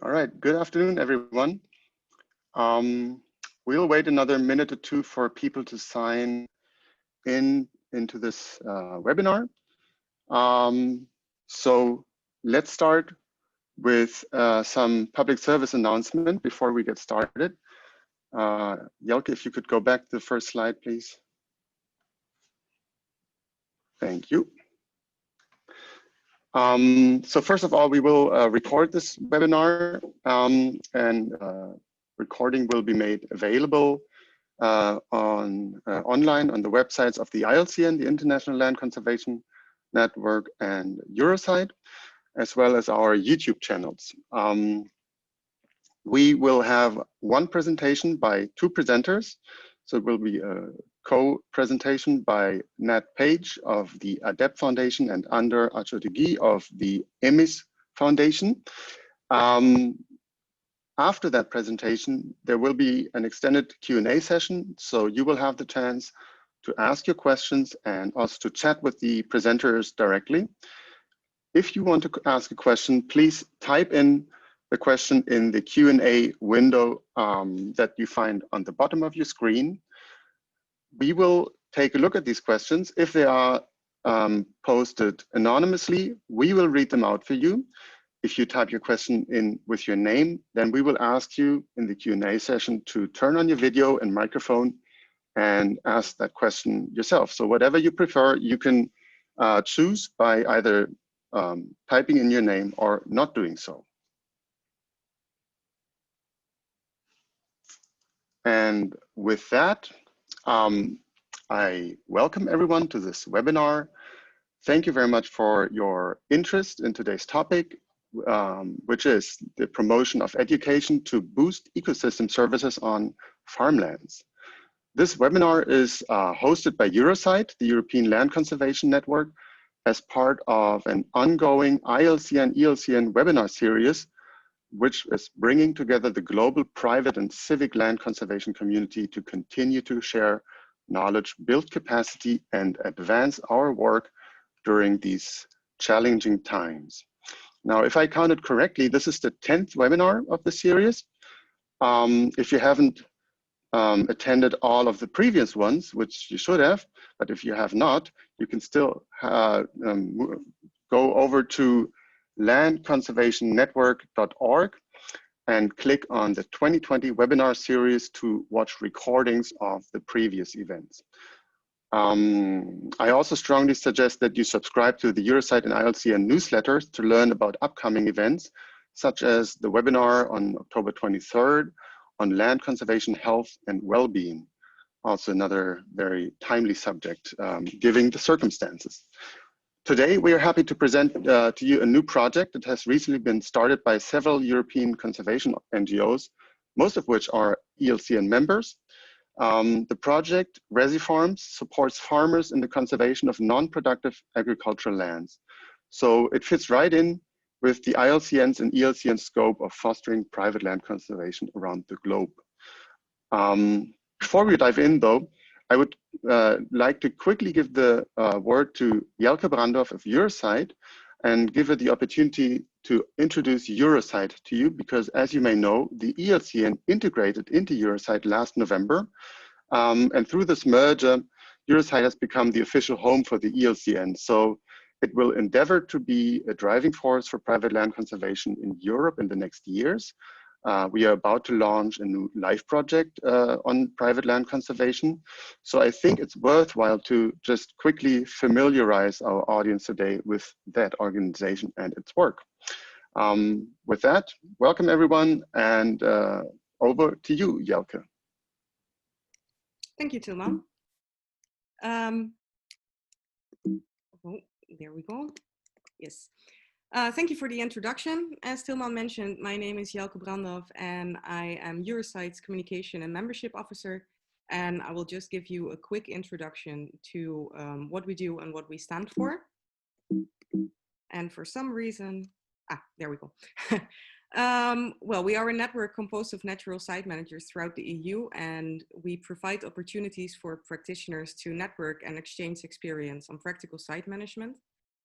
All right, good afternoon, everyone. We'll wait another minute or two for people to sign into this webinar. So let's start with some public service announcement before we get started. Jelke, if you could go back to the first slide, please. Thank you. So first of all, we will record this webinar and recording will be made available online on the websites of the ILCN, the International Land Conservation Network, and Eurosite, as well as our YouTube channels. We will have one presentation by two presenters. So it will be a co-presentation by Nat Page of the ADEPT Foundation and Ander Achotegui of the EMIS Foundation. After that presentation, there will be an extended Q&A session. So you will have the chance to ask your questions and also to chat with the presenters directly. If you want to ask a question, please type in the question in the Q&A window that you find on the bottom of your screen. We will take a look at these questions. If they are posted anonymously, we will read them out for you. If you type your question in with your name, then we will ask you in the Q&A session to turn on your video and microphone and ask that question yourself. So whatever you prefer, you can choose by either typing in your name or not doing so. And with that, I welcome everyone to this webinar. Thank you very much for your interest in today's topic, which is the promotion of education to boost ecosystem services on farmlands. This webinar is hosted by Eurosite, the European Land Conservation Network, as part of an ongoing ILCN ELCN webinar series, which is bringing together the global private and civic land conservation community to continue to share knowledge, build capacity, and advance our work during these challenging times. Now, if I counted correctly, this is the 10th webinar of the series. If you haven't attended all of the previous ones, which you should have, but if you have not, you can still go over to landconservationnetwork.org and click on the 2020 webinar series to watch recordings of the previous events. I also strongly suggest that you subscribe to the Eurosite and ILCN newsletters to learn about upcoming events, such as the webinar on October 23rd on land conservation, health, and well-being. Also another very timely subject, given the circumstances. Today, we are happy to present to you a new project that has recently been started by several European conservation NGOs, most of which are ELCN members. The project, Resifarms, supports farmers in the conservation of non-productive agricultural lands. So it fits right in with the ILCN's and ELCN's scope of fostering private land conservation around the globe. Before we dive in, though, I would like to quickly give the word to Jelke Brandorf of Eurosite and give her the opportunity to introduce Eurosite to you, because as you may know, the ELCN integrated into Eurosite last November. And through this merger, Eurosite has become the official home for the ELCN. So it will endeavor to be a driving force for private land conservation in Europe in the next years. We are about to launch a new live project on private land conservation. So I think it's worthwhile to just quickly familiarize our audience today with that organization and its work. With that, welcome everyone, and over to you, Jelke. Thank you, Tilman. Oh, there we go. Yes. Thank you for the introduction. As Tilman mentioned, my name is Jelke Brandorf and I am Eurosite's Communication and Membership Officer. And I will just give you a quick introduction to what we do and what we stand for. And for some reason, there we go. Well, we are a network composed of natural site managers throughout the EU, and we provide opportunities for practitioners to network and exchange experience on practical site management.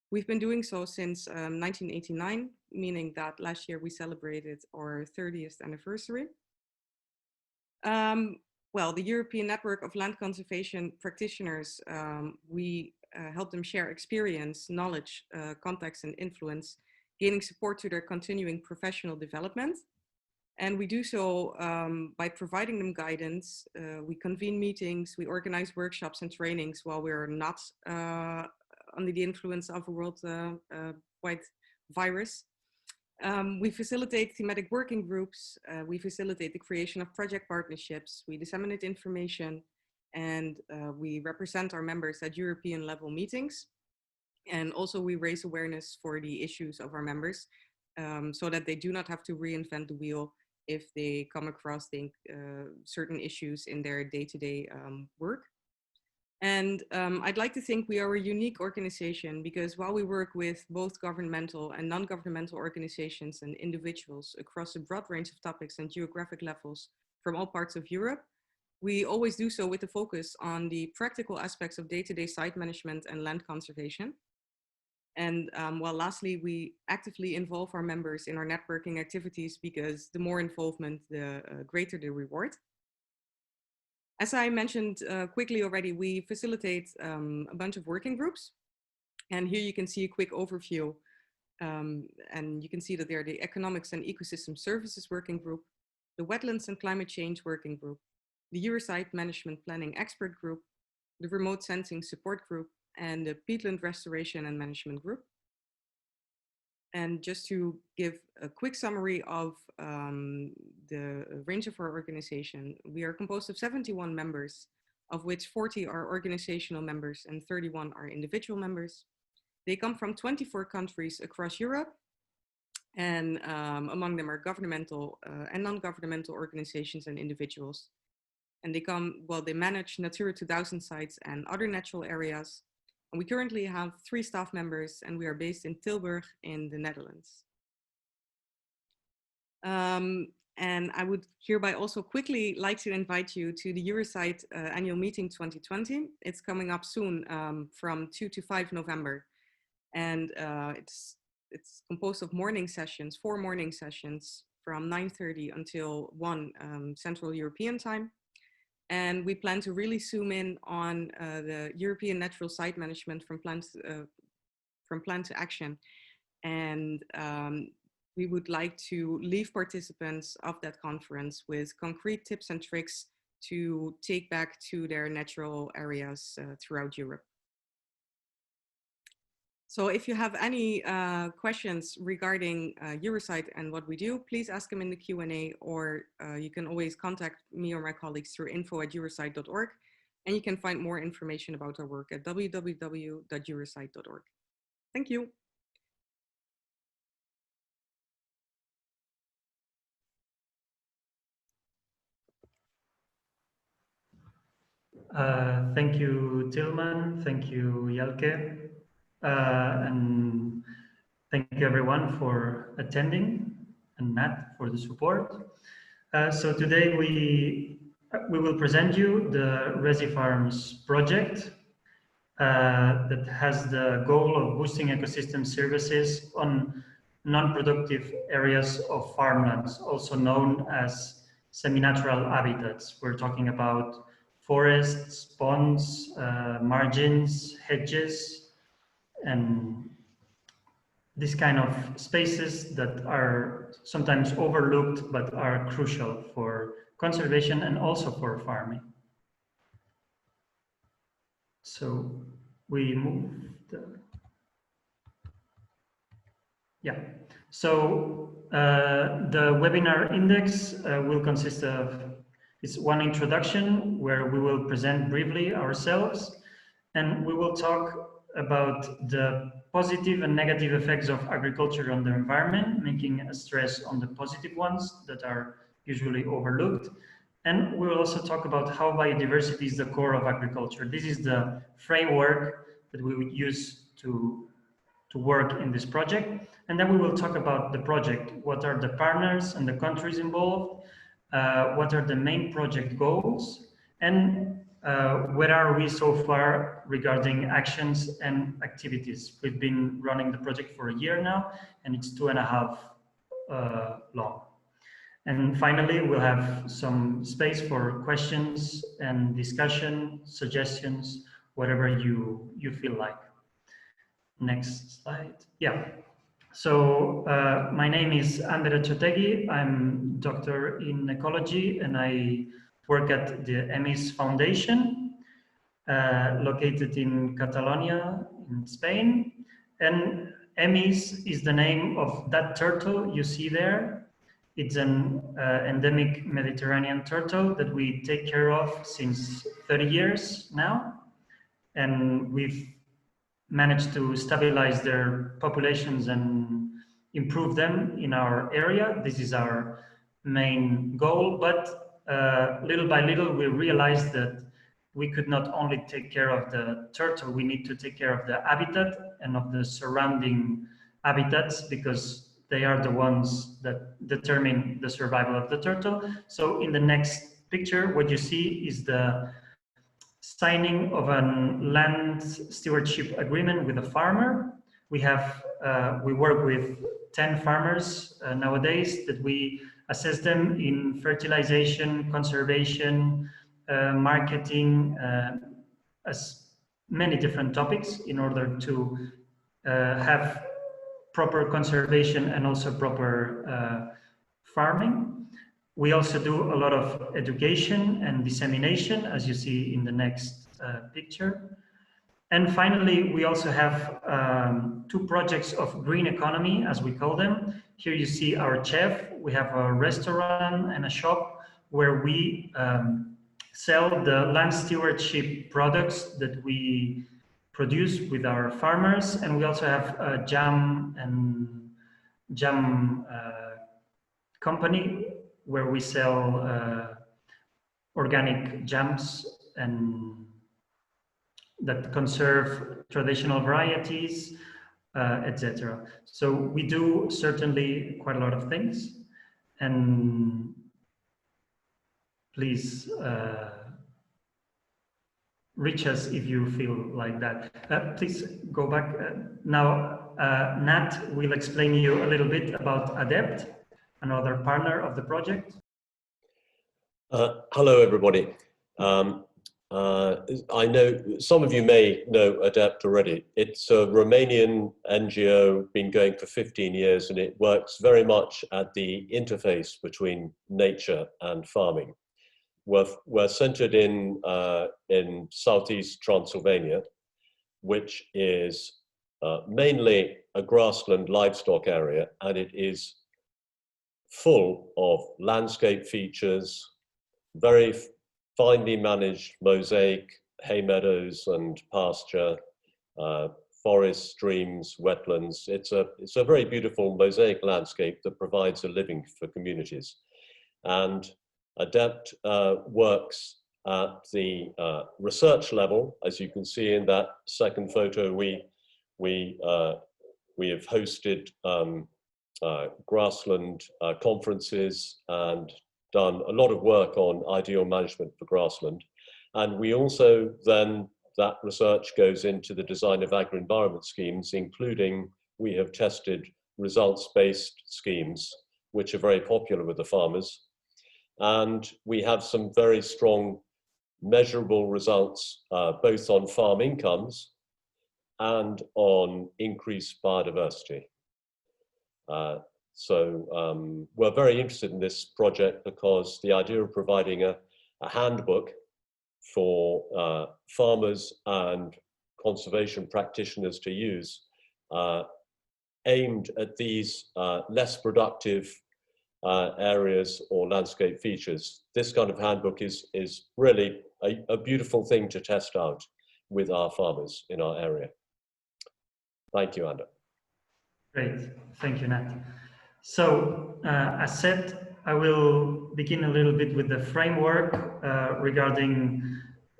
We've been doing so since 1989, meaning that last year we celebrated our 30th anniversary. Well, the European Network of Land Conservation Practitioners, we help them share experience, knowledge, contacts, and influence, gaining support to their continuing professional development. And we do so by providing them guidance. We convene meetings, we organize workshops and trainings while we're not under the influence of a worldwide virus. We facilitate thematic working groups. We facilitate the creation of project partnerships. We disseminate information, and we represent our members at European level meetings. And also we raise awareness for the issues of our members so that they do not have to reinvent the wheel if they come across certain issues in their day-to-day work. And I'd like to think we are a unique organization because while we work with both governmental and non-governmental organizations and individuals across a broad range of topics and geographic levels from all parts of Europe, we always do so with a focus on the practical aspects of day-to-day site management and land conservation. And well, lastly, we actively involve our members in our networking activities because the more involvement, the greater the reward. As I mentioned quickly already, we facilitate a bunch of working groups. And here you can see a quick overview. And you can see that they're the Economics and Ecosystem Services Working Group, the Wetlands and Climate Change Working Group, the Eurosite Management Planning Expert Group, the Remote Sensing Support Group, and the Peatland Restoration and Management Group. And just to give a quick summary of the range of our organization, we are composed of 71 members, of which 40 are organizational members and 31 are individual members. They come from 24 countries across Europe, and among them are governmental and non-governmental organizations and individuals. And they manage Natura 2000 sites and other natural areas. And we currently have 3 staff members, and we are based in Tilburg in the Netherlands. And I would hereby also quickly like to invite you to the Eurosite annual meeting 2020. It's coming up soon from 2 to 5 November. And it's composed of morning sessions, 4 morning sessions from 9:30 until 1 Central European time. And we plan to really zoom in on the European natural site management from plan to action. And we would like to leave participants of that conference with concrete tips and tricks to take back to their natural areas throughout Europe. So if you have any questions regarding Eurosite and what we do, please ask them in the Q&A, or you can always contact me or my colleagues through info@eurosite.org. And you can find more information about our work at www.eurosite.org. Thank you. Thank you, Tilman. Thank you, Jelke. And thank you everyone for attending, and Matt for the support. So today we will present you the Resifarms project that has the goal of boosting ecosystem services on non-productive areas of farmlands, also known as semi-natural habitats. We're talking about forests, ponds, margins, hedges, and this kind of spaces that are sometimes overlooked but are crucial for conservation and also for farming. So we move So the webinar index will consist of one introduction where we will present briefly ourselves, and we will talk about the positive and negative effects of agriculture on the environment, making a stress on the positive ones that are usually overlooked. And we will also talk about how biodiversity is the core of agriculture. This is the framework that we would use to work in this project. And then we will talk about the project. What are the partners and the countries involved? What are the main project goals? And where are we so far regarding actions and activities? We've been running the project for a year now, and it's 2.5 long. And finally, we'll have some space for questions and discussion, suggestions, whatever you feel like. Next slide. Yeah. So my name is Ander Chotegi. I'm doctor in ecology, and I work at the EMIS Foundation, located in Catalonia, in Spain. And EMIS is the name of that turtle you see there. It's an endemic Mediterranean turtle that we take care of since 30 years now. And we've managed to stabilize their populations and improve them in our area. This is our main goal, but little by little we realized that we could not only take care of the turtle, we need to take care of the habitat and of the surrounding habitats, because they are the ones that determine the survival of the turtle. So in the next picture, what you see is the signing of a land stewardship agreement with a farmer. We work with 10 farmers nowadays that we assess them in fertilization, conservation, marketing, as many different topics in order to have proper conservation and also proper farming. We also do a lot of education and dissemination, as you see in the next picture. And finally, we also have 2 projects of green economy, as we call them. Here you see our chef. We have a restaurant and a shop where we sell the land stewardship products that we produce with our farmers. And we also have a jam company where we sell organic jams and that conserve traditional varieties, etc. So we do certainly quite a lot of things, and please reach us if you feel like that. Please go back. Now, Nat will explain you a little bit about ADEPT, another partner of the project. Hello, everybody. I know some of you may know ADEPT already. It's a Romanian NGO, been going for 15 years, and it works very much at the interface between nature and farming. We're centered in southeast Transylvania, which is mainly a grassland livestock area, and it is full of landscape features, very finely managed mosaic, hay meadows and pasture, forests, streams, wetlands. It's a very beautiful mosaic landscape that provides a living for communities. And ADEPT works at the research level. As you can see in that second photo, we have hosted grassland conferences and done a lot of work on ideal management for grassland. And we also then, that research goes into the design of agri-environment schemes, including we have tested results-based schemes, which are very popular with the farmers. And we have some very strong measurable results, both on farm incomes and on increased biodiversity. So we're very interested in this project because the idea of providing a handbook for farmers and conservation practitioners to use, aimed at these less productive areas or landscape features. This kind of handbook is really a beautiful thing to test out with our farmers in our area. Thank you, Ander. Great, thank you, Nat. So, as said, I will begin a little bit with the framework regarding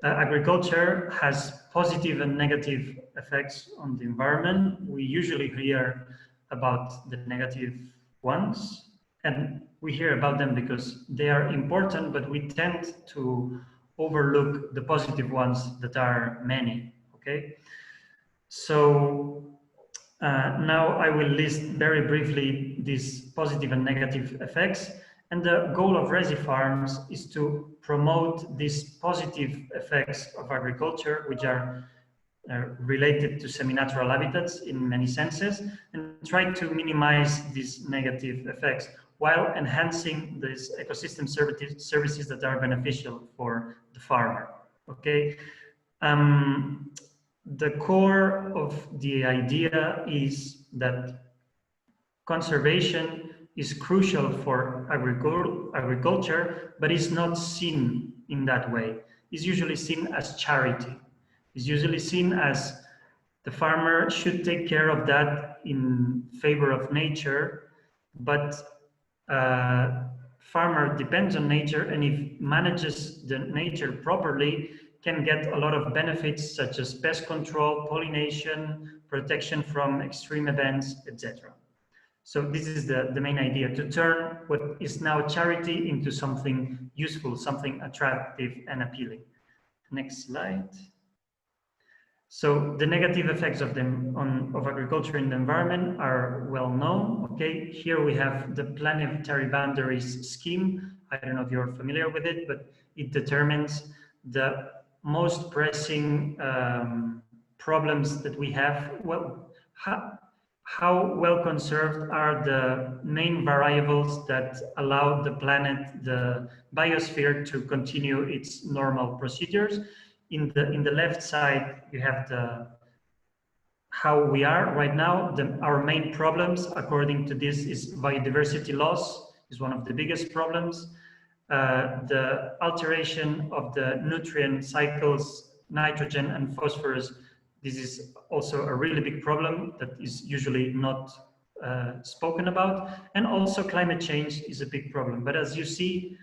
agriculture has positive and negative effects on the environment. We usually hear about the negative ones, and we hear about them because they are important, but we tend to overlook the positive ones that are many, okay? So now I will list very briefly these positive and negative effects. And the goal of Resifarms is to promote these positive effects of agriculture, which are related to semi-natural habitats in many senses, and try to minimize these negative effects while enhancing these ecosystem services that are beneficial for the farmer, okay? The core of the idea is that conservation is crucial for agriculture, but is not seen in that way. It's usually seen as charity. It's usually seen as the farmer should take care of that in favor of nature, but farmer depends on nature, and if manages the nature properly, can get a lot of benefits such as pest control, pollination, protection from extreme events, etc. So this is the main idea, to turn what is now charity into something useful, something attractive and appealing. Next slide. So the negative effects of agriculture in the environment are well known. Okay, here we have the planetary boundaries scheme. I don't know if you're familiar with it, but it determines the most pressing problems that we have. Well, how well conserved are the main variables that allow the planet, the biosphere, to continue its normal procedures? In the left side, you have how we are right now. Our main problems, according to this, is biodiversity loss is one of the biggest problems. The alteration of the nutrient cycles, nitrogen and phosphorus. This is also a really big problem that is usually not spoken about. And also climate change is a big problem. But as you see,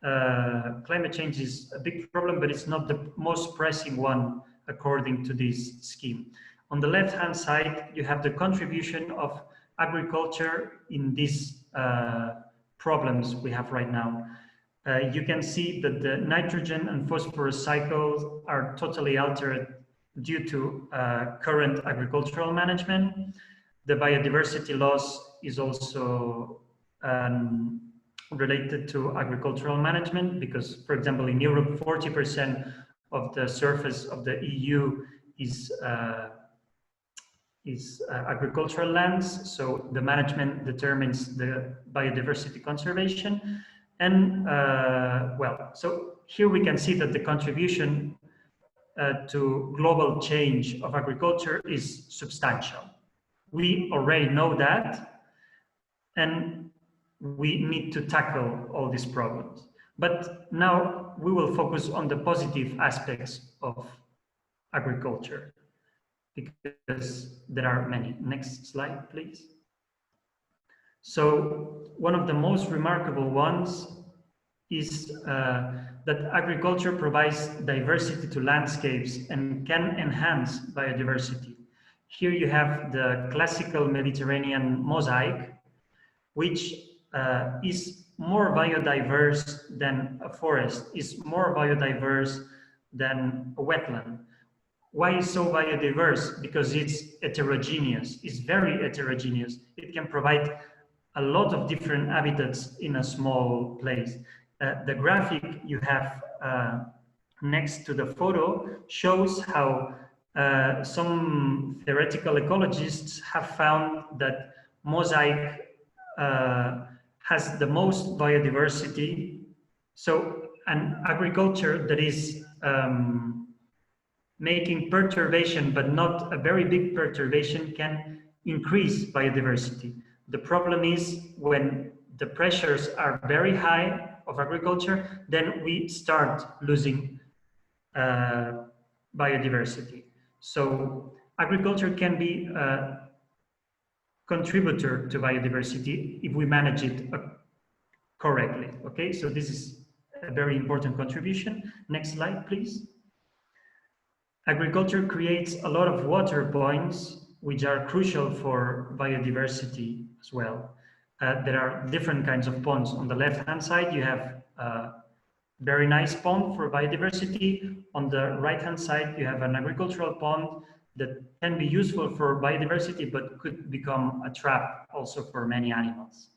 climate change is a big problem, but it's not the most pressing one according to this scheme. On the left-hand side, you have the contribution of agriculture in these problems we have right now. You can see that the nitrogen and phosphorus cycles are totally altered due to current agricultural management. The biodiversity loss is also related to agricultural management because, for example, in Europe, 40% of the surface of the EU is agricultural lands. So the management determines the biodiversity conservation. And well, so here we can see that the contribution to global change of agriculture is substantial. We already know that, and we need to tackle all these problems. But now we will focus on the positive aspects of agriculture, because there are many. Next slide, please. So one of the most remarkable ones is that agriculture provides diversity to landscapes and can enhance biodiversity. Here you have the classical Mediterranean mosaic, which is more biodiverse than a forest, is more biodiverse than a wetland. Why is so biodiverse? Because it's heterogeneous, it's very heterogeneous. It can provide a lot of different habitats in a small place. The graphic you have next to the photo shows how some theoretical ecologists have found that mosaic has the most biodiversity. So an agriculture that is making perturbation, but not a very big perturbation, can increase biodiversity. The problem is when the pressures are very high of agriculture, then we start losing biodiversity. So agriculture can be a contributor to biodiversity if we manage it correctly. Okay, so this is a very important contribution. Next slide, please. Agriculture creates a lot of water points, which are crucial for biodiversity as well. There are different kinds of ponds. On the left-hand side, you have very nice pond for biodiversity. On the right-hand side, you have an agricultural pond that can be useful for biodiversity, but could become a trap also for many animals.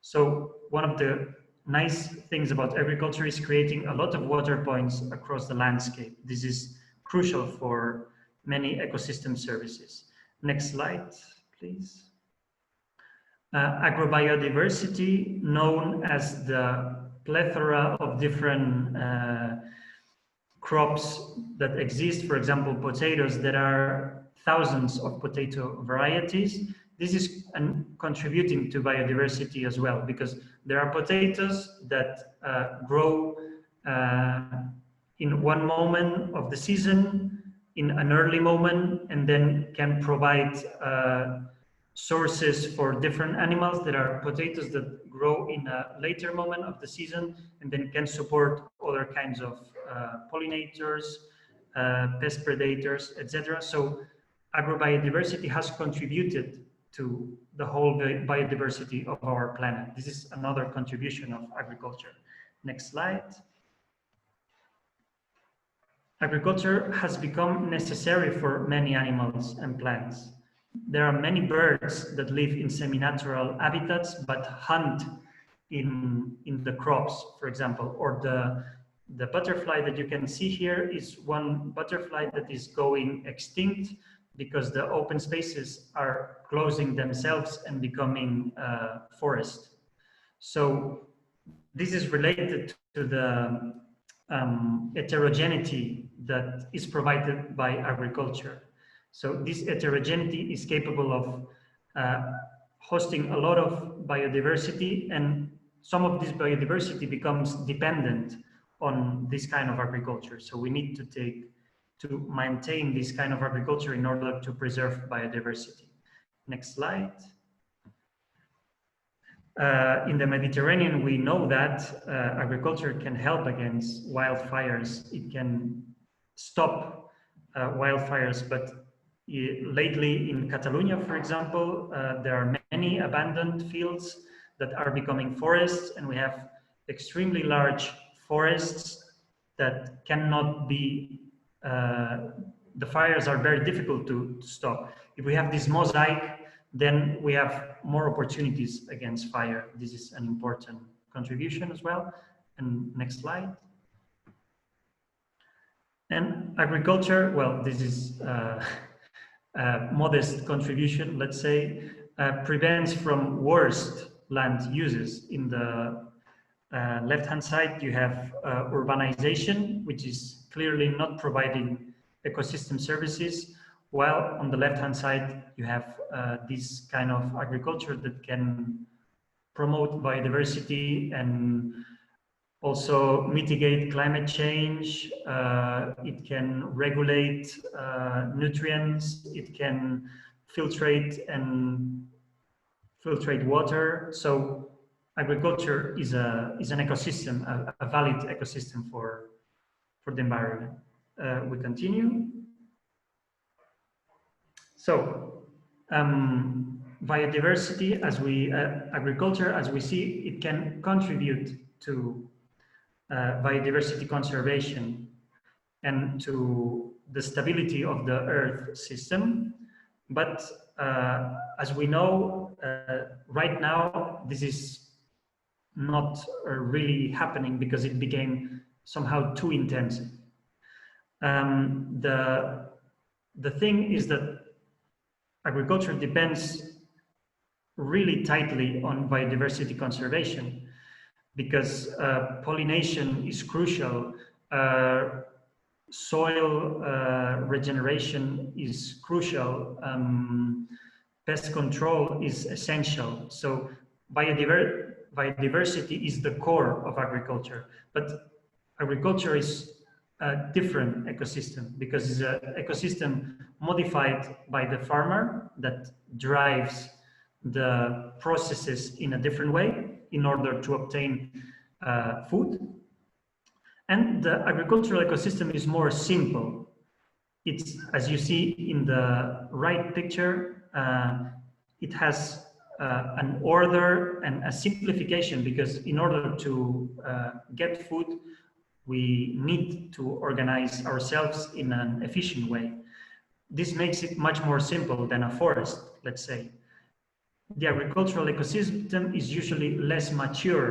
So one of the nice things about agriculture is creating a lot of water points across the landscape. This is crucial for many ecosystem services. Next slide, please. Agrobiodiversity, known as the plethora of different crops that exist. For example, potatoes, there are thousands of potato varieties. This is contributing to biodiversity as well, because there are potatoes that grow in one moment of the season, in an early moment, and then can provide sources for different animals. There are potatoes that grow in a later moment of the season and then can support other kinds of pollinators, pest predators, etc. So agrobiodiversity has contributed to the whole biodiversity of our planet. This is another contribution of agriculture. Next slide. Agriculture has become necessary for many animals and plants. There are many birds that live in semi-natural habitats but hunt in the crops, for example, or the butterfly that you can see here is one butterfly that is going extinct because the open spaces are closing themselves and becoming forest. So this is related to the heterogeneity that is provided by agriculture. So this heterogeneity is capable of hosting a lot of biodiversity, and some of this biodiversity becomes dependent on this kind of agriculture. So we need to maintain this kind of agriculture in order to preserve biodiversity. Next slide. In the Mediterranean, we know that agriculture can help against wildfires. It can stop wildfires, but lately in Catalonia, for example, there are many abandoned fields that are becoming forests, and we have extremely large forests that cannot be, the fires are very difficult to stop. If we have this mosaic, then we have more opportunities against fire. This is an important contribution as well. And next slide. And agriculture, well, this is a modest contribution, let's say, prevents from worst land uses. In the left-hand side, you have urbanization, which is clearly not providing ecosystem services, while on the left-hand side, you have this kind of agriculture that can promote biodiversity and also mitigate climate change. It can regulate nutrients. It can filtrate water. So agriculture is an ecosystem, a valid ecosystem for the environment. We continue. So biodiversity, agriculture, as we see, it can contribute to biodiversity conservation and to the stability of the Earth system. But as we know, right now, this is not really happening because it became somehow too intensive. The thing is that agriculture depends really tightly on biodiversity conservation, because pollination is crucial, soil regeneration is crucial, pest control is essential. So biodiversity is the core of agriculture, but agriculture is a different ecosystem because it's an ecosystem modified by the farmer that drives the processes in a different way in order to obtain food. And the agricultural ecosystem is more simple. It's, as you see in the right picture, it has an order and a simplification, because in order to get food, We need to organize ourselves in an efficient way. This makes it much more simple than a forest, let's say. The agricultural ecosystem is usually less mature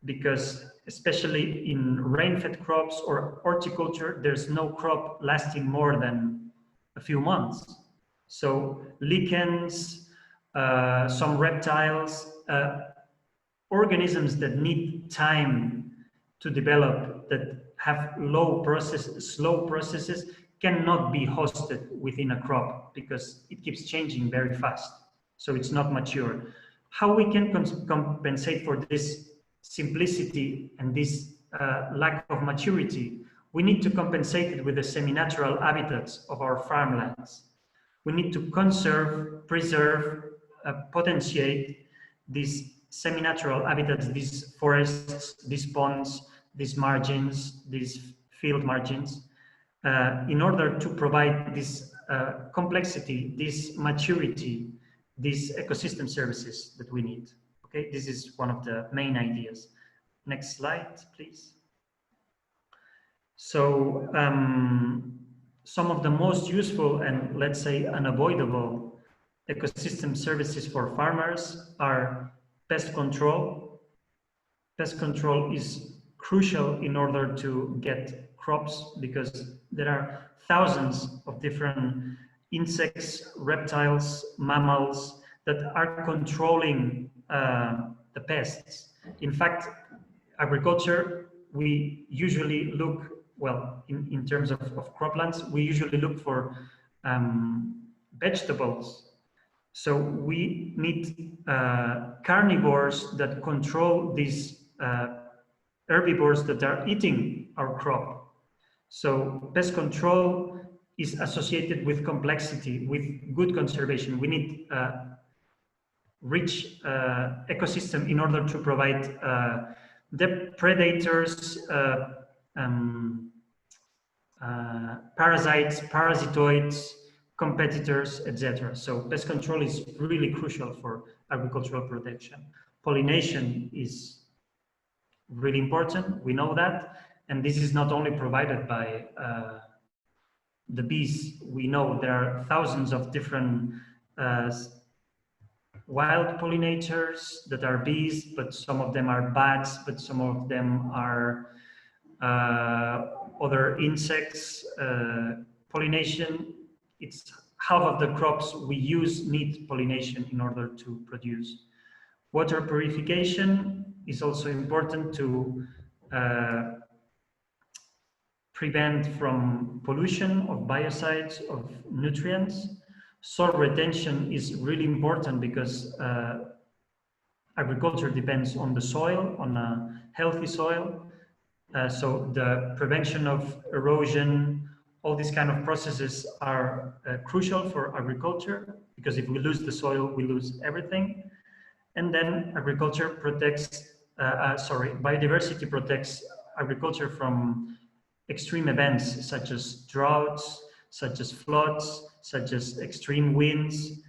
because, especially in rain-fed crops or horticulture, there's no crop lasting more than a few months. So lichens, some reptiles, organisms that need time to develop, that have slow processes, cannot be hosted within a crop because it keeps changing very fast. So it's not mature. How we can compensate for this simplicity and this lack of maturity? We need to compensate it with the semi-natural habitats of our farmlands. We need to conserve, preserve, potentiate these semi-natural habitats, these forests, these ponds, these margins, these field margins, in order to provide this complexity, this maturity, these ecosystem services that we need. Okay, this is one of the main ideas. Next slide, please. So some of the most useful and, let's say, unavoidable ecosystem services for farmers are pest control. Pest control is crucial in order to get crops because there are thousands of different insects, reptiles, mammals that are controlling the pests. In fact, agriculture, we usually look, well, in terms of croplands, we usually look for vegetables. So we need carnivores that control these herbivores that are eating our crop. So pest control is associated with complexity, with good conservation. We need rich ecosystem in order to provide the predators, parasites, parasitoids, competitors, etc. So pest control is really crucial for agricultural protection. Pollination is really important, we know that, and this is not only provided by the bees. We know there are thousands of different wild pollinators that are bees, but some of them are bats, but some of them are other insects. Pollination, it's half of the crops we use need pollination in order to produce. Water purification is also important to prevent from pollution of biocides, of nutrients. Soil retention is really important because agriculture depends on the soil, on a healthy soil. So the prevention of erosion, all these kind of processes are crucial for agriculture, because if we lose the soil, we lose everything. And then agriculture protects, biodiversity protects agriculture from extreme events such as droughts, such as floods, such as extreme winds.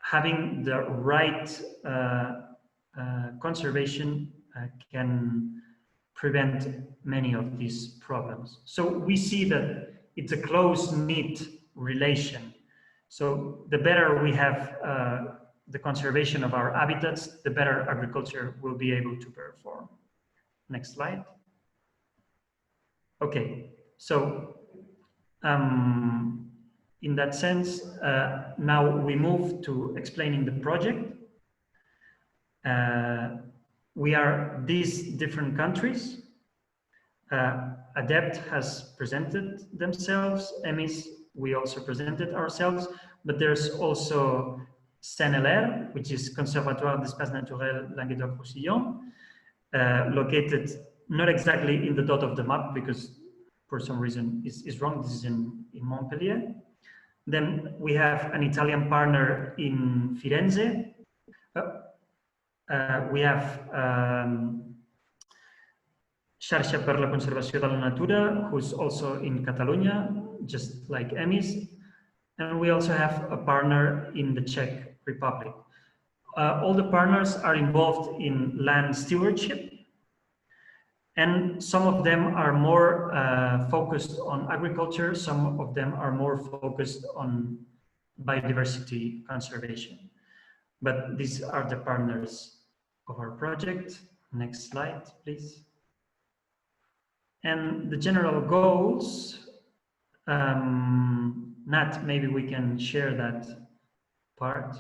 Having the right conservation can prevent many of these problems. So we see that it's a close-knit relation. So the better we have the conservation of our habitats, the better agriculture will be able to perform. Next slide. Okay, so in that sense, now we move to explaining the project. We are these different countries. ADEPT has presented themselves, EMIS, we also presented ourselves, but there's also CNLR, which is Conservatoire d'Espaces Naturels Languedoc-Roussillon, located not exactly in the dot of the map because for some reason is wrong. This is in Montpellier. Then we have an Italian partner in Firenze. We have Xarxa per la Conservació de la Natura, who's also in Catalonia, just like EMIS. And we also have a partner in the Czech Republic. All the partners are involved in land stewardship. And some of them are more focused on agriculture, some of them are more focused on biodiversity conservation. But these are the partners of our project. Next slide, please. And the general goals, Nat, maybe we can share that part.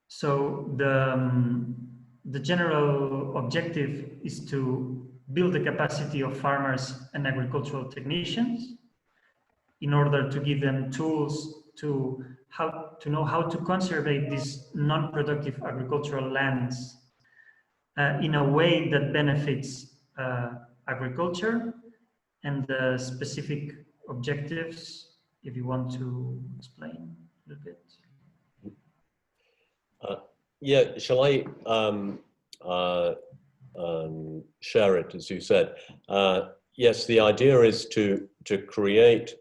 So the general objective is to build the capacity of farmers and agricultural technicians in order to give them tools to know how to conserve these non-productive agricultural lands in a way that benefits agriculture, and the specific objectives, if you want to explain a little bit. Yeah, shall I share it, as you said? Yes, the idea is to create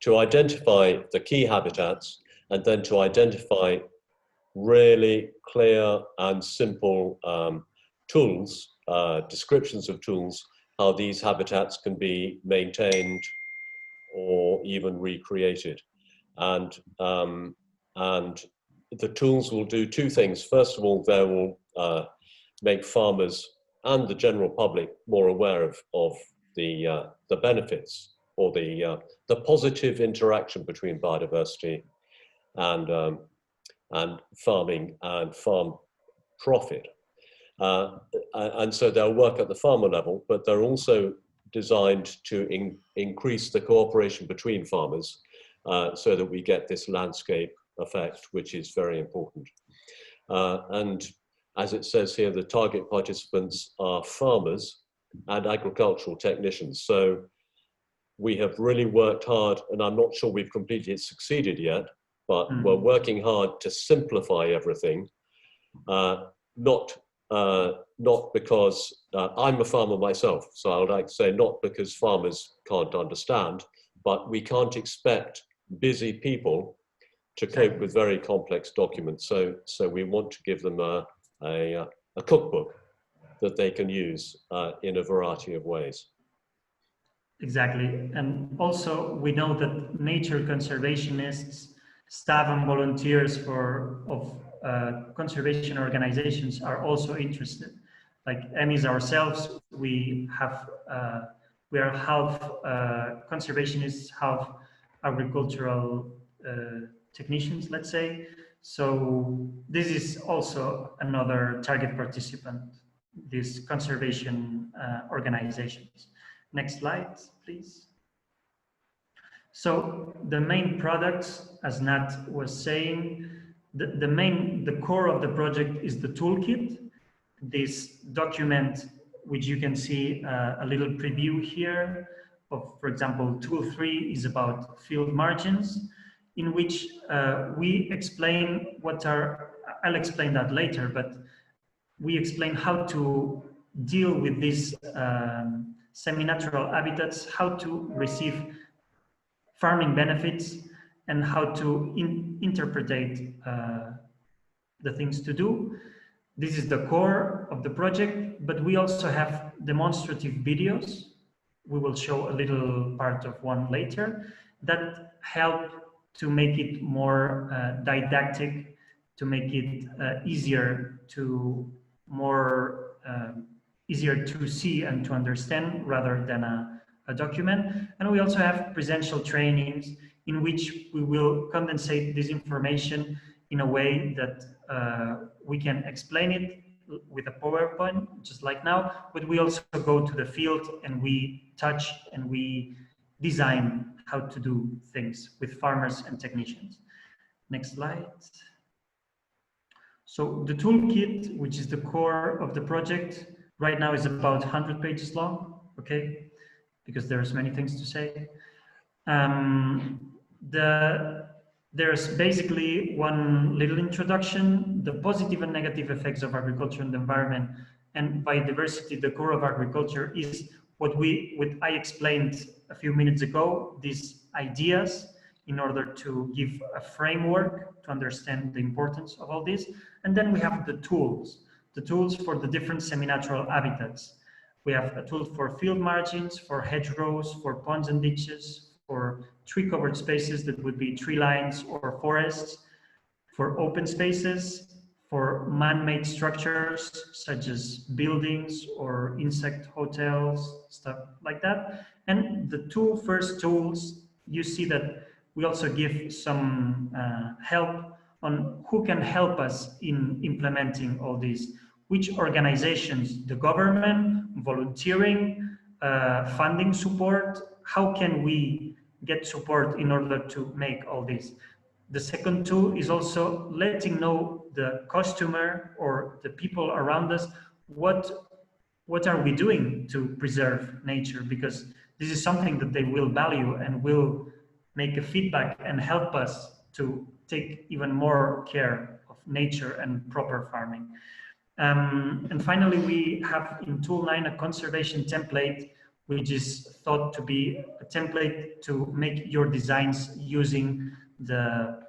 to identify the key habitats, and then to identify really clear and simple tools, descriptions of tools, how these habitats can be maintained or even recreated. And the tools will do two things. First of all, they will make farmers and the general public more aware of the benefits, or the positive interaction between biodiversity and farming and farm profit. And so they'll work at the farmer level, but they're also designed to increase the cooperation between farmers so that we get this landscape effect, which is very important. And as it says here, the target participants are farmers and agricultural technicians. So we have really worked hard, and I'm not sure we've completely succeeded yet, but we're working hard to simplify everything, not because I'm a farmer myself, so I would like to say not because farmers can't understand, but we can't expect busy people to cope with very complex documents. So we want to give them a cookbook that they can use in a variety of ways. Exactly. And also we know that nature conservationists, staff and volunteers of conservation organizations are also interested. Like EMIs ourselves, we are half conservationists, half agricultural technicians, let's say. So this is also another target participant, these conservation organizations. Next slide, please. So the main products, as Nat was saying, the core of the project is the toolkit. This document, which you can see a little preview here of, for example, tool 3 is about field margins, in which we explain I'll explain that later, but we explain how to deal with these semi-natural habitats, how to receive farming benefits, and how to interpret the things to do. This is the core of the project, but we also have demonstrative videos. We will show a little part of one later that help to make it more didactic, to make it easier to see and to understand rather than a document. And we also have presential trainings in which we will condensate this information in a way that we can explain it with a PowerPoint, just like now, but we also go to the field and we touch and we design how to do things with farmers and technicians. Next slide. So the toolkit, which is the core of the project, right now is about 100 pages long, okay? Because there's many things to say. There's basically one little introduction, the positive and negative effects of agriculture on the environment and biodiversity. The core of agriculture is what I explained a few minutes ago, these ideas in order to give a framework to understand the importance of all this. And then we have the tools. the tools for the different semi-natural habitats. We have a tool for field margins, for hedgerows, for ponds and ditches, for tree-covered spaces that would be tree lines or forests, for open spaces, for man-made structures such as buildings or insect hotels, stuff like that. And the two first tools, you see that we also give some help on who can help us in implementing all these, which organizations, the government, volunteering, funding support, how can we get support in order to make all this? The second tool is also letting know the customer or the people around us what are we doing to preserve nature, because this is something that they will value and will make a feedback and help us to take even more care of nature and proper farming. And finally, we have in tool 9 a conservation template, which is thought to be a template to make your designs using the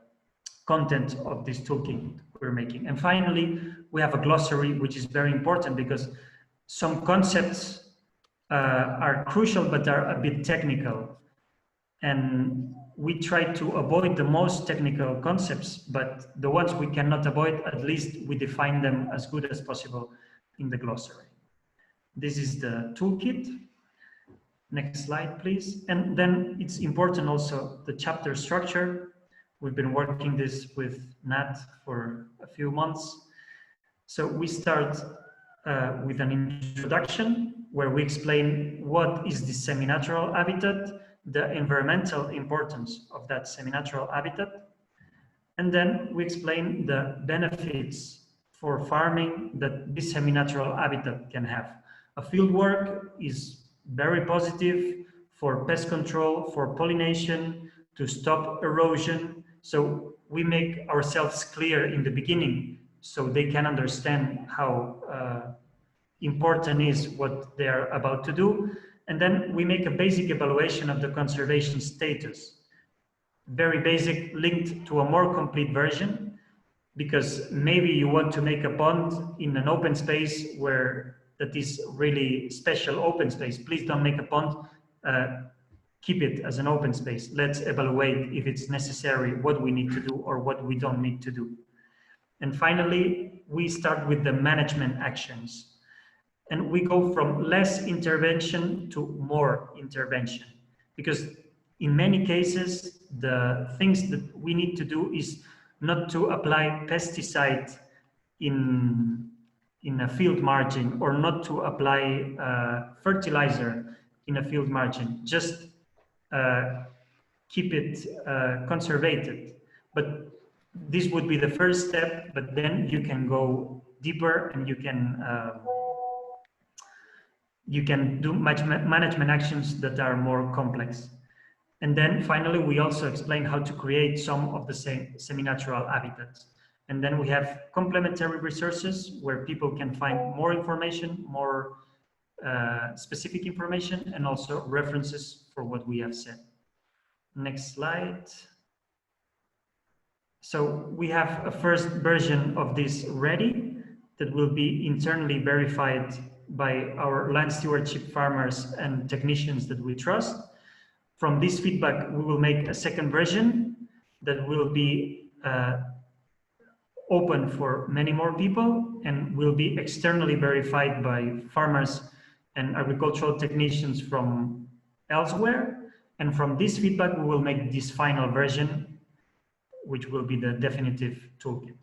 content of this toolkit we're making. And finally, we have a glossary, which is very important because some concepts are crucial, but are a bit technical. And we try to avoid the most technical concepts, but the ones we cannot avoid, at least we define them as good as possible in the glossary. This is the toolkit. Next slide, please. And then it's important also the chapter structure. We've been working this with Nat for a few months. So we start with an introduction where we explain what is the semi-natural habitat, the environmental importance of that semi-natural habitat. And then we explain the benefits for farming that this semi-natural habitat can have. A field work is very positive for pest control, for pollination, to stop erosion. So we make ourselves clear in the beginning so they can understand how important is what they're about to do. And then we make a basic evaluation of the conservation status. Very basic, linked to a more complete version, because maybe you want to make a pond in an open space where that is really special open space. Please don't make a pond, keep it as an open space. Let's evaluate if it's necessary, what we need to do or what we don't need to do. And finally, we start with the management actions. And we go from less intervention to more intervention, because in many cases, the things that we need to do is not to apply pesticide in a field margin, or not to apply fertilizer in a field margin, just keep it conservated. But this would be the first step, but then you can go deeper and you can do management actions that are more complex. And then finally, we also explain how to create some of the same semi-natural habitats. And then we have complementary resources where people can find more information, more specific information, and also references for what we have said. Next slide. So we have a first version of this ready that will be internally verified by our land stewardship farmers and technicians that we trust. From this feedback, we will make a second version that will be open for many more people and will be externally verified by farmers and agricultural technicians from elsewhere. And from this feedback, we will make this final version, which will be the definitive toolkit.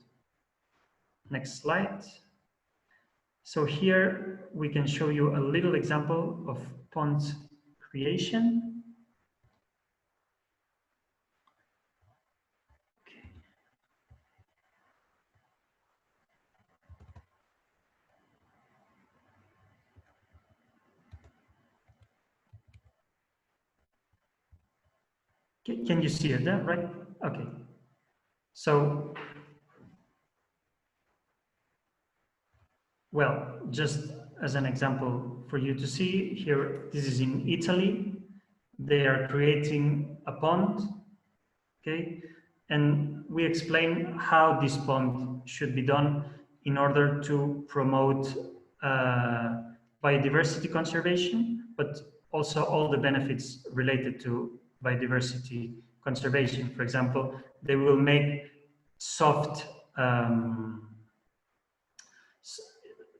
Next slide. So here we can show you a little example of pond creation. Can you see it there, right? Okay. So, well, just as an example for you to see here, this is in Italy. They are creating a pond, okay? And we explain how this pond should be done in order to promote biodiversity conservation, but also all the benefits related to biodiversity conservation. For example, they will make soft,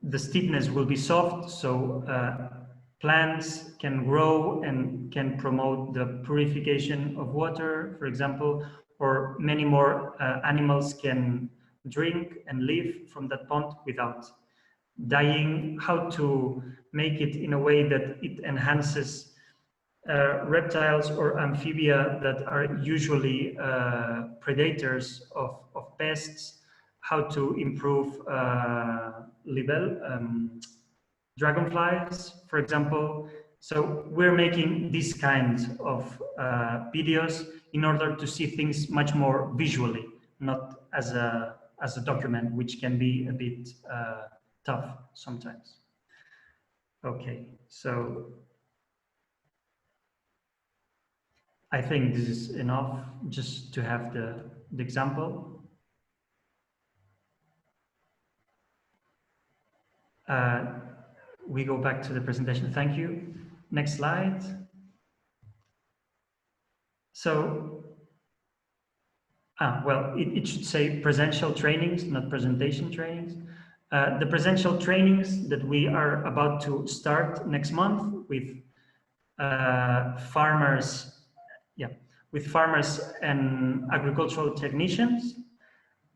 the steepness will be soft, so plants can grow and can promote the purification of water, for example, or many more animals can drink and live from that pond without dying. How to make it in a way that it enhances reptiles or amphibia that are usually predators of pests, how to improve dragonflies, for example. So we're making these kinds of videos in order to see things much more visually, not as a document, which can be a bit tough sometimes. Okay, so I think this is enough just to have the example. We go back to the presentation. Thank you. Next slide. So, well, it should say presential trainings, not presentation trainings. The presential trainings that we are about to start next month with farmers, with farmers and agricultural technicians.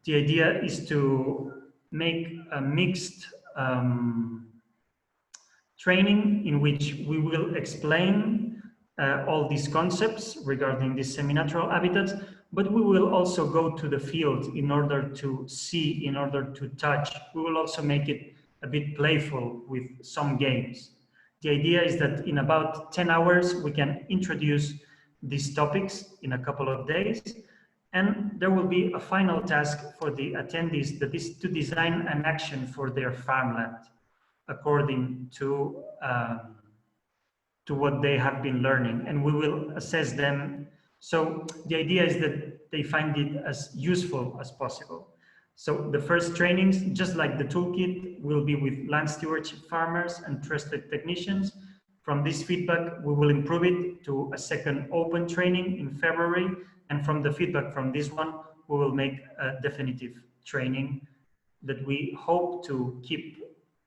The idea is to make a mixed training in which we will explain all these concepts regarding these semi-natural habitats, but we will also go to the field in order to see, in order to touch. We will also make it a bit playful with some games. The idea is that in about 10 hours, we can introduce these topics in a couple of days, and there will be a final task for the attendees, that is to design an action for their farmland according to what they have been learning, and we will assess them. So the idea is that they find it as useful as possible. So the first trainings, just like the toolkit, will be with land stewardship farmers and trusted technicians. From this feedback, we will improve it to a second open training in February. And from the feedback from this one, we will make a definitive training that we hope to keep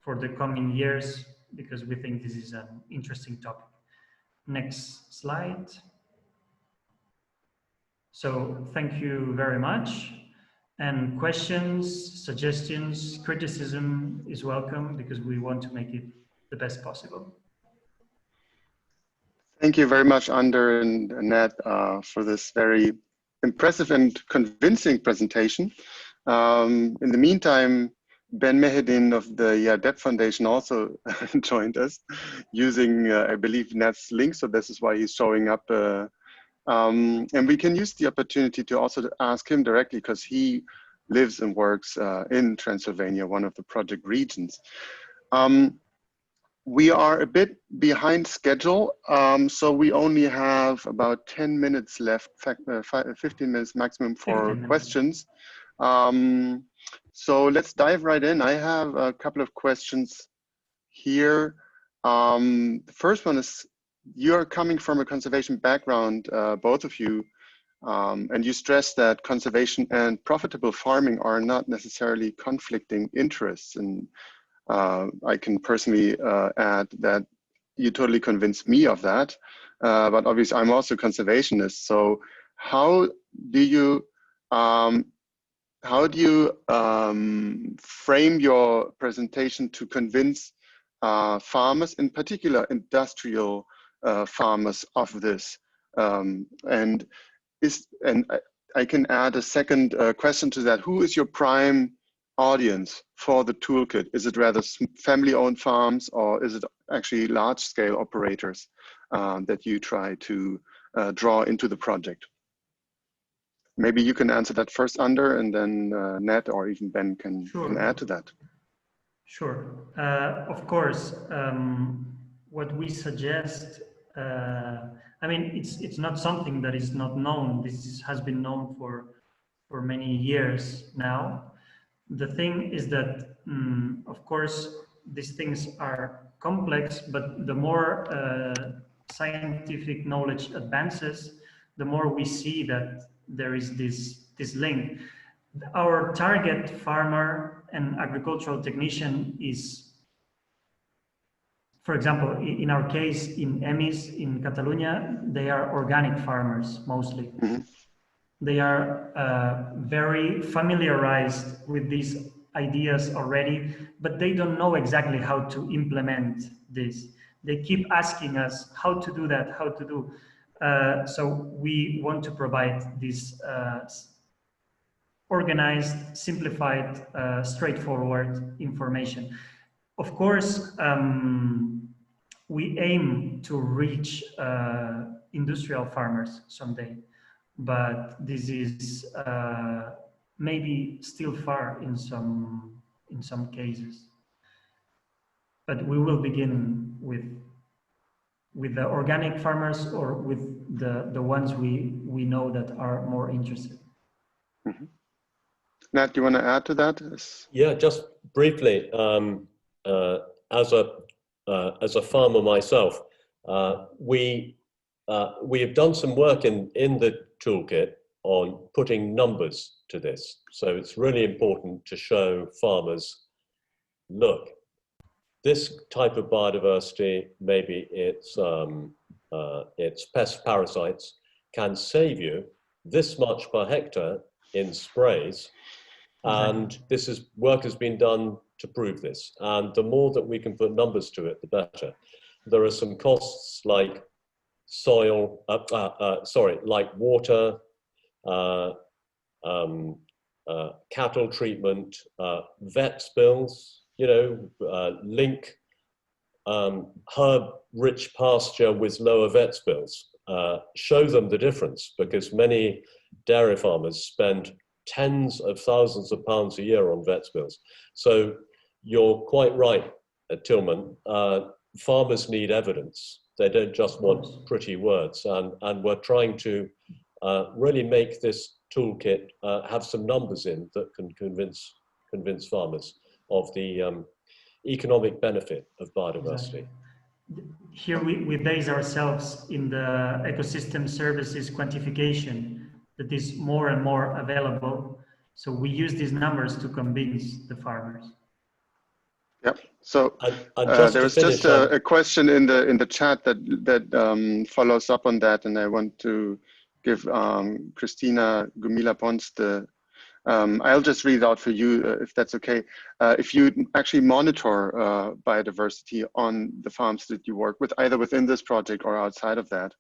for the coming years, because we think this is an interesting topic. Next slide. So thank you very much. And questions, suggestions, criticism is welcome, because we want to make it the best possible. Thank you very much, Ander and Nat, for this very impressive and convincing presentation. In the meantime, Ben Mehedin of the DEP Foundation also joined us using, I believe, Nat's link. So this is why he's showing up. And we can use the opportunity to also ask him directly, because he lives and works in Transylvania, one of the project regions. We are a bit behind schedule, so we only have about 10 minutes left, 15 minutes maximum for questions. So let's dive right in. I have a couple of questions here. The first one is, you're coming from a conservation background, both of you, and you stress that conservation and profitable farming are not necessarily conflicting interests. And I can personally add that you totally convinced me of that, but obviously I'm also a conservationist. So how do you frame your presentation to convince farmers, in particular industrial farmers, of this? And I can add a second question to that. Who is your prime audience for the toolkit? Is it rather family-owned farms, or is it actually large-scale operators that you try to draw into the project? Maybe you can answer that first, Ander, and then Nat or even Ben can add to that. Sure. Of course, what we suggest, I mean, it's not something that is not known. This has been known for many years now. The thing is that, of course, these things are complex, but the more scientific knowledge advances, the more we see that there is this link. Our target farmer and agricultural technician is, for example, in our case, in EMIS, in Catalonia, they are organic farmers mostly. Mm-hmm. They are very familiarized with these ideas already, but they don't know exactly how to implement this. They keep asking us how to do that, how to do. So we want to provide this organized, simplified, straightforward information. Of course, we aim to reach industrial farmers someday, but this is maybe still far in some cases. But we will begin with the organic farmers or with the ones we know that are more interested. Mm-hmm. Nat, do you want to add to that? Yeah, just briefly. As a farmer myself, we have done some work in the toolkit on putting numbers to this. So it's really important to show farmers, look, this type of biodiversity, maybe it's pest parasites, can save you this much per hectare in sprays. And this is work has been done to prove this. And the more that we can put numbers to it, the better. There are some costs like soil, like water, cattle treatment, vet spills, link herb-rich pasture with lower vet spills. Show them the difference, because many dairy farmers spend tens of thousands of pounds a year on vet spills. So you're quite right, Tilman. Farmers need evidence. They don't just want pretty words. And we're trying to really make this toolkit have some numbers in that can convince farmers of the economic benefit of biodiversity. Exactly. Here we base ourselves in the ecosystem services quantification that is more and more available. So we use these numbers to convince the farmers. Yep. So there was just a question in the chat that follows up on that, and I want to give Christina Gumila Pons the. I'll just read it out for you if that's okay. If you actually monitor biodiversity on the farms that you work with, either within this project or outside of that,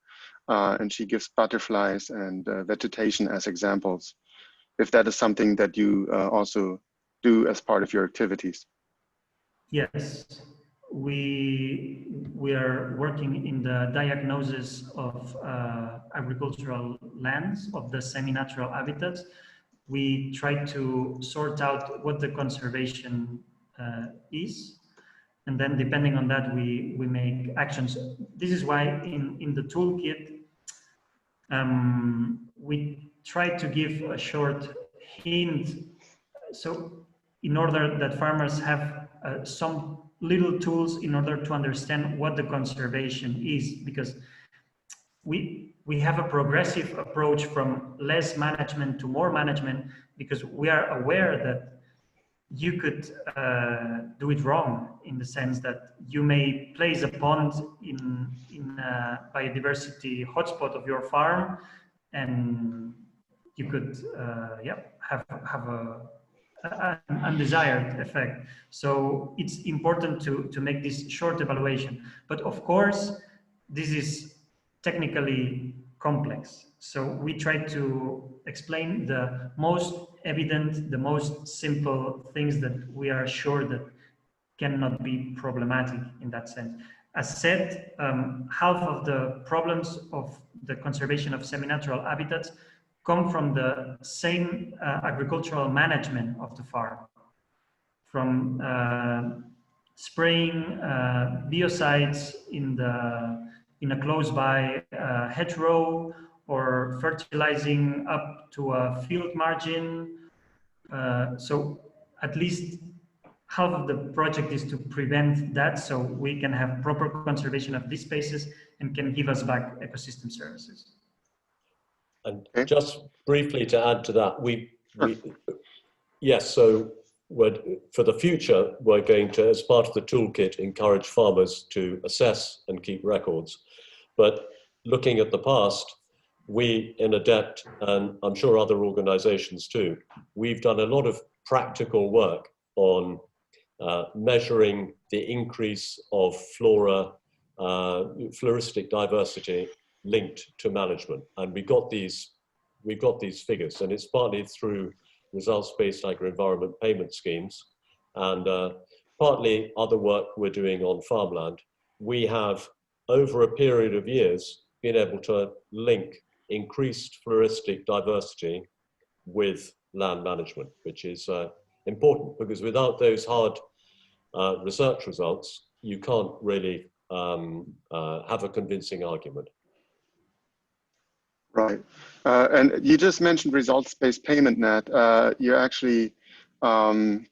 and she gives butterflies and vegetation as examples, if that is something that you also do as part of your activities. Yes, we are working in the diagnosis of agricultural lands, of the semi-natural habitats. We try to sort out what the conservation is, and then depending on that, we make actions. This is why in the toolkit, we try to give a short hint, so in order that farmers have some little tools in order to understand what the conservation is, because we have a progressive approach from less management to more management, because we are aware that you could do it wrong, in the sense that you may place a pond in a biodiversity hotspot of your farm, and you could have an undesired effect. So it's important to make this short evaluation. But of course, this is technically complex. So we try to explain the most evident, the most simple things that we are sure that cannot be problematic in that sense. As said, half of the problems of the conservation of semi-natural habitats come from the same agricultural management of the farm, from spraying biocides in a close-by hedgerow, or fertilizing up to a field margin. So at least half of the project is to prevent that, so we can have proper conservation of these spaces and can give us back ecosystem services. And Okay. just briefly to add to that, Sure. yes, so for the future, we're going to, as part of the toolkit, encourage farmers to assess and keep records. But looking at the past, we in ADEPT, and I'm sure other organizations too, we've done a lot of practical work on measuring the increase of floristic diversity linked to management. And we've got these figures, and it's partly through results-based agri-environment payment schemes, and partly other work we're doing on farmland. We have, over a period of years, been able to link increased floristic diversity with land management, which is important, because without those hard research results, you can't really have a convincing argument. Right. And you just mentioned results-based payment, Nat. You're actually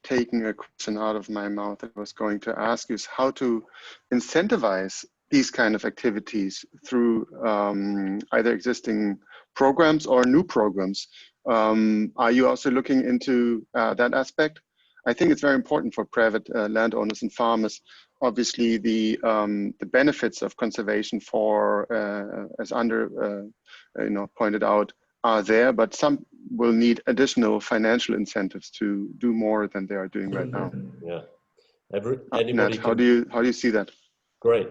taking a question out of my mouth that I was going to ask you, is how to incentivize these kind of activities through either existing programs or new programs. Are you also looking into that aspect? I think it's very important for private landowners and farmers. Obviously, the benefits of conservation, for as Ander pointed out, are there, but some will need additional financial incentives to do more than they are doing right now. Yeah. Nat, how do you see that? Great.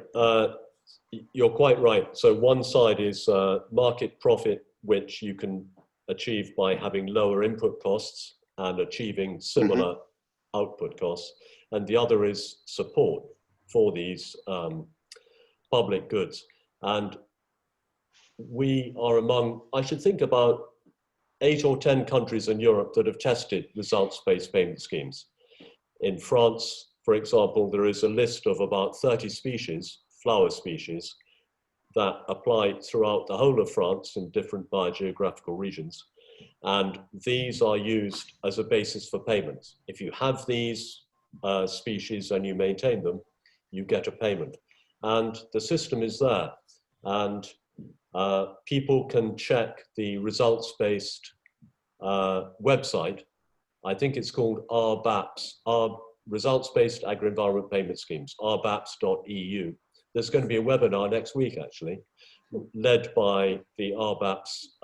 You're quite right. So one side is market profit, which you can achieve by having lower input costs and achieving similar output costs. And the other is support for these public goods. And we are among, I should think, about 8 or 10 countries in Europe that have tested results-based payment schemes. In France, for example, there is a list of about 30 species, flower species, that apply throughout the whole of France in different biogeographical regions. And these are used as a basis for payments. If you have these species and you maintain them, you get a payment. And the system is there. And people can check the results-based website. I think it's called RBAPS, our Results-Based Agri-Environment Payment Schemes, rbaps.eu. There's going to be a webinar next week, actually, led by the RBAPS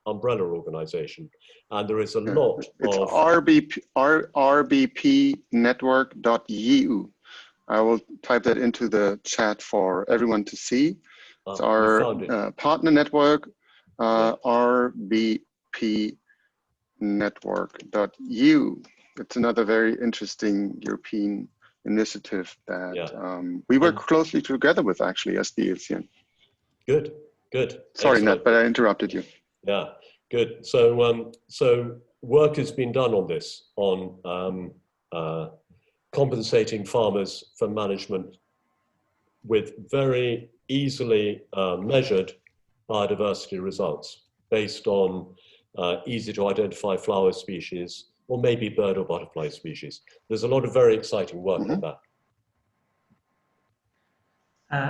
umbrella organization. And there is a lot it's of... rbpnetwork.eu. I will type that into the chat for everyone to see. It's our partner network, rbpnetwork.eu. It's another very interesting European initiative that we work closely together with, actually, as the ELCN. Good, good. Sorry, excellent. Nat, but I interrupted you. Yeah, good. So, so work has been done on this, on compensating farmers for management with very easily measured biodiversity results based on easy to identify flower species, or maybe bird or butterfly species. There's a lot of very exciting work on that.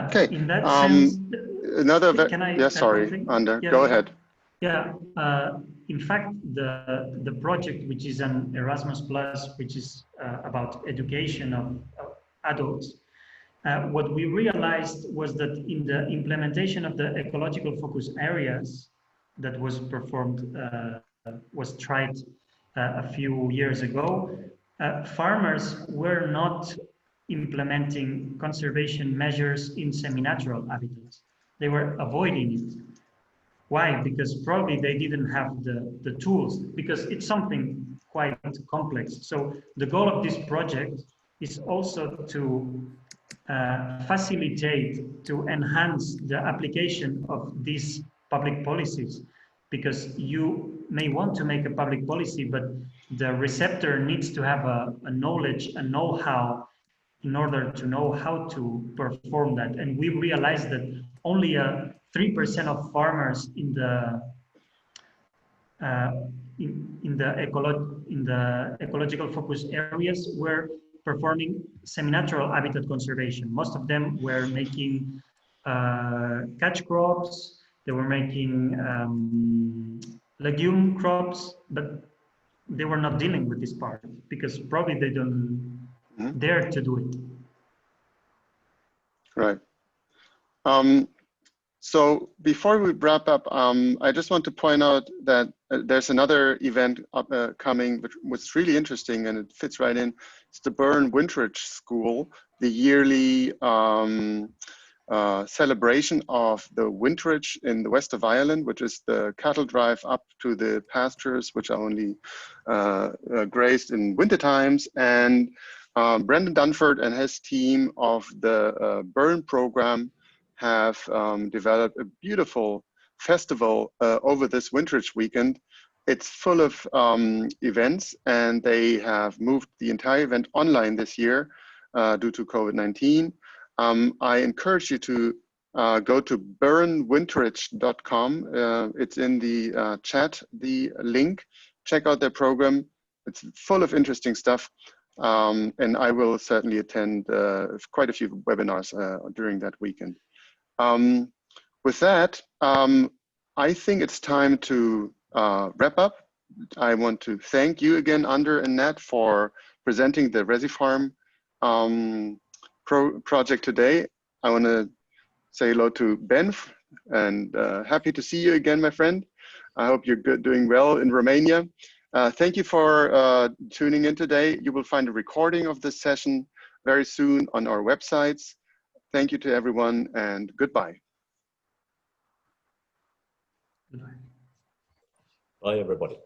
Okay. In that sense, Can I sorry, Ander, go ahead. Yeah, in fact, the project, which is an Erasmus Plus, which is about education of adults, what we realized was that in the implementation of the ecological focus areas that was performed, was tried a few years ago, farmers were not implementing conservation measures in semi-natural habitats. They were avoiding it. Why? Because probably they didn't have the tools, because it's something quite complex. So the goal of this project is also to facilitate, to enhance the application of these public policies, because you may want to make a public policy, but the receptor needs to have a knowledge, a know-how, in order to know how to perform that. And we realized that only 3% of farmers in in the ecological focus areas were performing semi-natural habitat conservation. Most of them were making catch crops. They were making legume crops, but they were not dealing with this part because probably they don't dare to do it. Right. So before we wrap up, I just want to point out that there's another event coming, which was really interesting, and it fits right in. It's the Burn Wintridge School, the yearly celebration of the wintridge in the west of Ireland, which is the cattle drive up to the pastures, which are only grazed in winter times. And Brendan Dunford and his team of the Burn program have developed a beautiful festival over this wintridge weekend. It's full of events, and they have moved the entire event online this year due to COVID-19. I encourage you to go to burnwintridge.com. It's in the chat, the link. Check out their program. It's full of interesting stuff. And I will certainly attend quite a few webinars during that weekend. With that, I think it's time to wrap up. I want to thank you again, Ander and Nat, for presenting the Resifarm project today. I want to say hello to Ben, and happy to see you again, my friend. I hope you're doing well in Romania. Thank you for tuning in today. You will find a recording of this session very soon on our websites. Thank you to everyone, and goodbye. Goodbye. Bye, everybody.